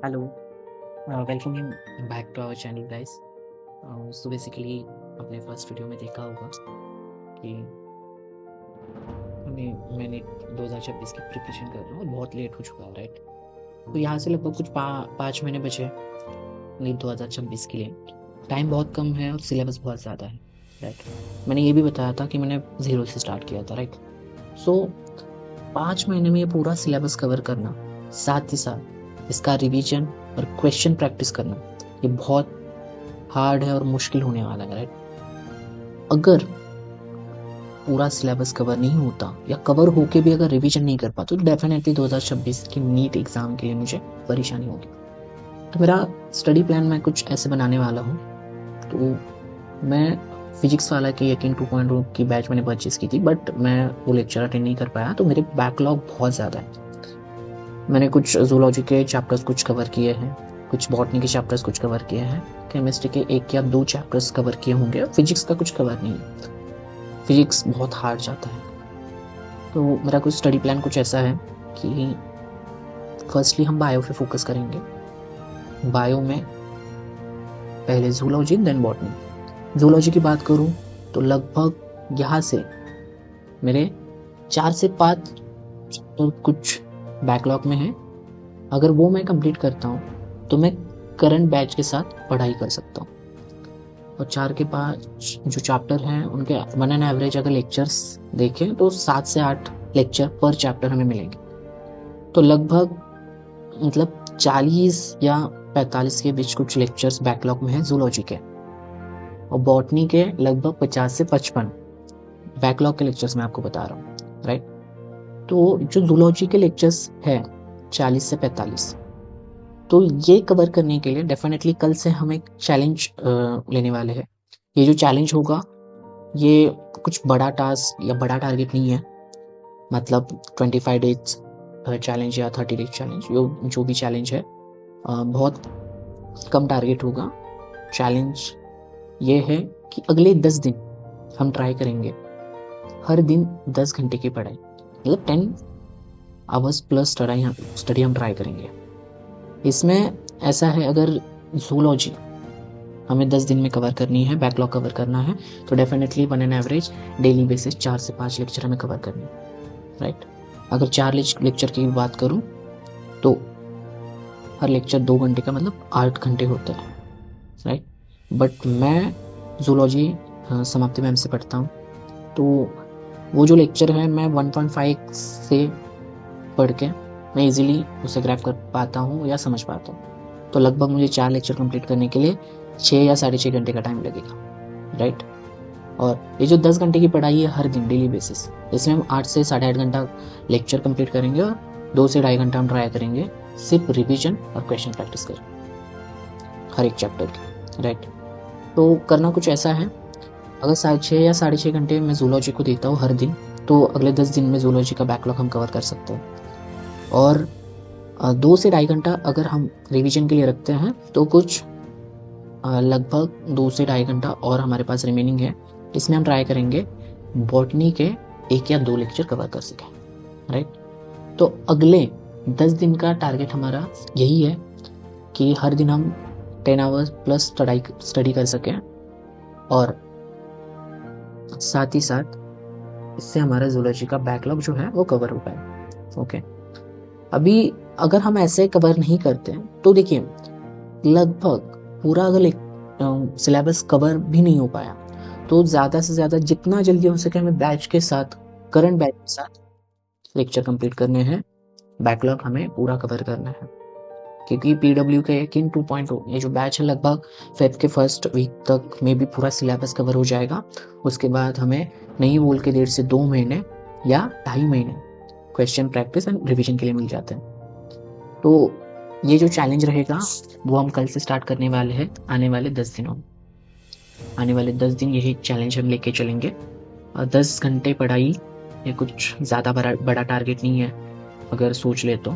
Hello, welcome back to our channel guys. So basically आपने first video में देखा होगा कि मैंने 2026 की प्रिपरेशन कर रहा हूँ और बहुत लेट हो चुका है, राइट। तो यहाँ से लगभग कुछ 5 महीने बचे नीट 2026 के लिए। टाइम बहुत कम है और सिलेबस बहुत ज़्यादा है, राइट। मैंने ये भी बताया था कि मैंने ज़ीरो से स्टार्ट किया था, राइट। सो 5 महीने में ये पूरा सिलेबस कवर करना, साथ ही साथ इसका रिवीजन और क्वेश्चन प्रैक्टिस करना, ये बहुत हार्ड है और मुश्किल होने वाला है, राइट। अगर पूरा सिलेबस कवर नहीं होता या कवर होके भी अगर रिवीजन नहीं कर पाता तो डेफिनेटली 2026 की नीट एग्जाम के लिए मुझे परेशानी होगी। तो मेरा स्टडी प्लान मैं कुछ ऐसे बनाने वाला हूँ। तो मैं फिजिक्स वाला की यकीन 2.0 की बैच मैंने परचेज की थी, बट मैं वो लेक्चर अटेंड नहीं कर पाया, तो मेरे बैकलॉग बहुत ज़्यादा है। मैंने कुछ जूलॉजी के चैप्टर्स कुछ कवर किए हैं, कुछ बॉटनी के चैप्टर्स कुछ कवर किए हैं, केमिस्ट्री के 1 या 2 चैप्टर्स कवर किए होंगे, फिजिक्स का कुछ कवर नहीं है। फिजिक्स बहुत हार्ड जाता है। तो मेरा कुछ स्टडी प्लान कुछ ऐसा है कि फर्स्टली हम बायो पे फोकस करेंगे। बायो में पहले जूलॉजी देन बॉटनी। जूलॉजी की बात करूं तो लगभग यहाँ से मेरे 4 से 5 चैप्टर कुछ बैकलॉग में है। अगर वो मैं कंप्लीट करता हूँ तो मैं करंट बैच के साथ पढ़ाई कर सकता हूँ। और 4 के 5 जो चैप्टर हैं उनके वन एन एवरेज अगर लेक्चर्स देखें तो 7 से 8 लेक्चर पर चैप्टर हमें मिलेंगे। तो लगभग मतलब 40 या 45 के बीच कुछ लेक्चर्स बैकलॉग में है जूलॉजी के, और बॉटनी के लगभग 50 से 55 बैकलॉग के लेक्चर्स मैं आपको बता रहा हूँ, राइट। तो जो जूलॉजी के लेक्चर्स है 40 से 45, तो ये कवर करने के लिए डेफिनेटली कल से हम एक चैलेंज लेने वाले हैं। ये जो चैलेंज होगा ये कुछ बड़ा टास्क या बड़ा टारगेट नहीं है, मतलब 25 डेज चैलेंज या 30 डेज चैलेंज, जो भी चैलेंज है बहुत कम टारगेट होगा। चैलेंज ये है कि अगले 10 दिन हम ट्राई करेंगे हर दिन 10 घंटे की पढ़ाई, मतलब 10 आवर्स प्लस स्टडी हम ट्राई करेंगे। इसमें ऐसा है, अगर जूलॉजी हमें 10 दिन में कवर करनी है, बैकलॉग कवर करना है, तो definitely one an average daily basis 4 से 5 लेक्चर हमें कवर करनी है, राइट। अगर 4 लेक्चर की बात करूं तो हर लेक्चर 2 घंटे का मतलब 8 घंटे होता है, राइट। बट मैं जूलॉजी समाप्ति मैम से पढ़ता हूँ, तो वो जो लेक्चर है मैं 1.5 से पढ़ के मैं इजीली उसे ग्रैब कर पाता हूँ या समझ पाता हूँ। तो लगभग मुझे 4 लेक्चर कंप्लीट करने के लिए 6 या 6.5 घंटे का टाइम लगेगा, राइट। और ये जो 10 घंटे की पढ़ाई है हर दिन डेली बेसिस, इसमें हम 8 से 8.5 घंटा लेक्चर कंप्लीट करेंगे और 2 से 2.5 घंटा हम ट्राई करेंगे सिर्फ रिवीजन और क्वेश्चन प्रैक्टिस कर हर एक चैप्टर की, राइट। तो करना कुछ ऐसा है, अगर 6 या 6.5 घंटे मैं जूलॉजी को देता हूँ हर दिन, तो अगले 10 दिन में जूलॉजी का बैकलॉग हम कवर कर सकते हैं। और 2 से 2.5 घंटा अगर हम रिवीजन के लिए रखते हैं तो कुछ लगभग 2 से 2.5 घंटा और हमारे पास रिमेनिंग है। इसमें हम ट्राई करेंगे बॉटनी के 1 या 2 लेक्चर कवर कर सकें, राइट। तो अगले 10 दिन का टारगेट हमारा यही है कि हर दिन हम 10 आवर्स प्लस स्टडी कर सकें, और साथ ही साथ इससे हमारा जूलॉजी का बैकलॉग जो है वो कवर हो पाए। ओके, अभी अगर हम ऐसे कवर नहीं करते तो देखिए लगभग पूरा अगर सिलेबस कवर भी नहीं हो पाया तो ज़्यादा से ज़्यादा जितना जल्दी हो सके हमें बैच के साथ, करंट बैच के साथ लेक्चर कंप्लीट करने हैं, बैकलॉग हमें पूरा कवर करना है। क्योंकि पीडब्ल्यू के यकीन 2.0 ये जो बैच है लगभग फेब के फर्स्ट वीक तक में भी पूरा सिलेबस कवर हो जाएगा। उसके बाद हमें नहीं बोल के 1.5 से 2 महीने या 2.5 महीने क्वेश्चन प्रैक्टिस एंड रिवीजन के लिए मिल जाते हैं। तो ये जो चैलेंज रहेगा वो हम कल से स्टार्ट करने वाले हैं। आने वाले 10 दिनों में, आने वाले 10 दिन यही चैलेंज हम लेके चलेंगे। और 10 घंटे पढ़ाई ये कुछ ज़्यादा बड़ा टारगेट नहीं है, अगर सोच ले तो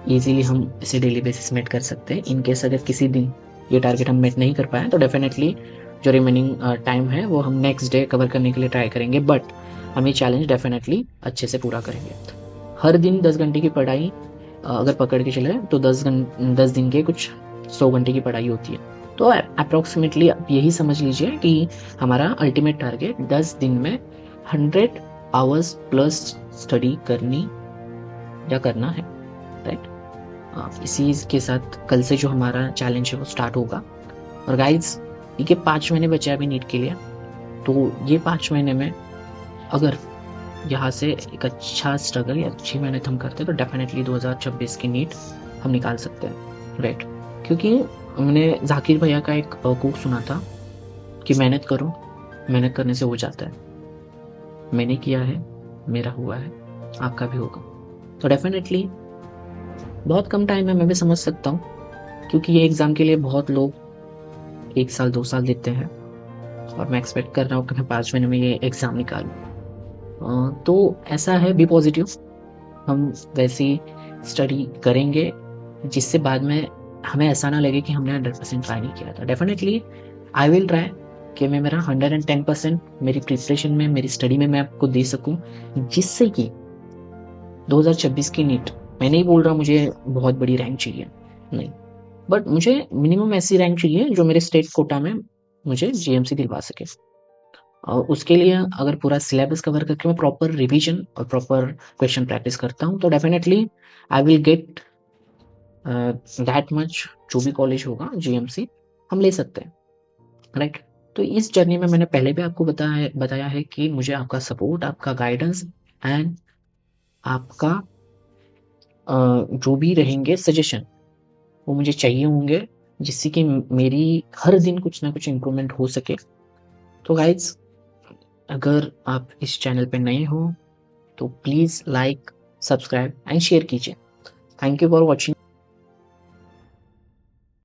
ईजिली हम इसे डेली बेसिस मेट कर सकते हैं। इनकेस अगर किसी दिन ये टारगेट हम मेट नहीं कर पाए तो डेफिनेटली जो रिमेनिंग टाइम है वो हम नेक्स्ट डे कवर करने के लिए ट्राई करेंगे, बट हम ये चैलेंज डेफिनेटली अच्छे से पूरा करेंगे। हर दिन 10 घंटे की पढ़ाई अगर पकड़ के चले तो 10 दिन के कुछ 100 घंटे की पढ़ाई होती है। तो अप्रॉक्सीमेटली आप यही समझ लीजिए कि हमारा अल्टीमेट टारगेट 10 दिन में 100 आवर्स प्लस स्टडी करनी या करना है, राइट। इसी के साथ कल से जो हमारा चैलेंज है वो स्टार्ट होगा। और गाइज, ये 5 महीने बचे अभी नीट के लिए, तो ये 5 महीने में अगर यहाँ से एक अच्छा स्ट्रगल या अच्छी मेहनत हम करते हैं तो डेफिनेटली 2026 की नीट हम निकाल सकते हैं, राइट। क्योंकि हमने जाकिर भैया का एक कोट सुना था कि मेहनत करो, मेहनत करने से हो जाता है। मैंने किया है, मेरा हुआ है, आपका भी होगा। तो डेफिनेटली बहुत कम टाइम है, मैं भी समझ सकता हूँ, क्योंकि ये एग्ज़ाम के लिए बहुत लोग 1 साल 2 साल देते हैं और मैं एक्सपेक्ट कर रहा हूँ कि मैं 5 महीने में ये एग्ज़ाम निकालूँ। तो ऐसा है, बी पॉजिटिव। हम वैसी स्टडी करेंगे जिससे बाद में हमें ऐसा ना लगे कि हमने 100% ट्राई नहीं किया था। डेफिनेटली आई विल ट्राई कि मैं मेरा 110% मेरी प्रिपरेशन में, मेरी स्टडी में मैं आपको दे सकूं, जिससे कि 2026 की नीट, मैं नहीं बोल रहा मुझे बहुत बड़ी रैंक चाहिए, नहीं, बट मुझे मिनिमम ऐसी रैंक चाहिए जो मेरे स्टेट कोटा में मुझे जीएमसी दिलवा सके। और उसके लिए अगर पूरा सिलेबस कवर करके मैं प्रॉपर रिवीजन और प्रॉपर क्वेश्चन प्रैक्टिस करता हूँ तो definitely I will get that much. जो भी कॉलेज होगा जीएमसी हम ले सकते हैं, राइट। तो इस जर्नी में मैंने पहले भी आपको बताया है कि मुझे आपका सपोर्ट, आपका गाइडेंस एंड आपका जो भी रहेंगे सजेशन वो मुझे चाहिए होंगे, जिससे कि मेरी हर दिन कुछ ना कुछ इम्प्रूवमेंट हो सके। तो गाइज, अगर आप इस चैनल पे नए हो तो please like, subscribe and share कीजिए। Thank you for watching.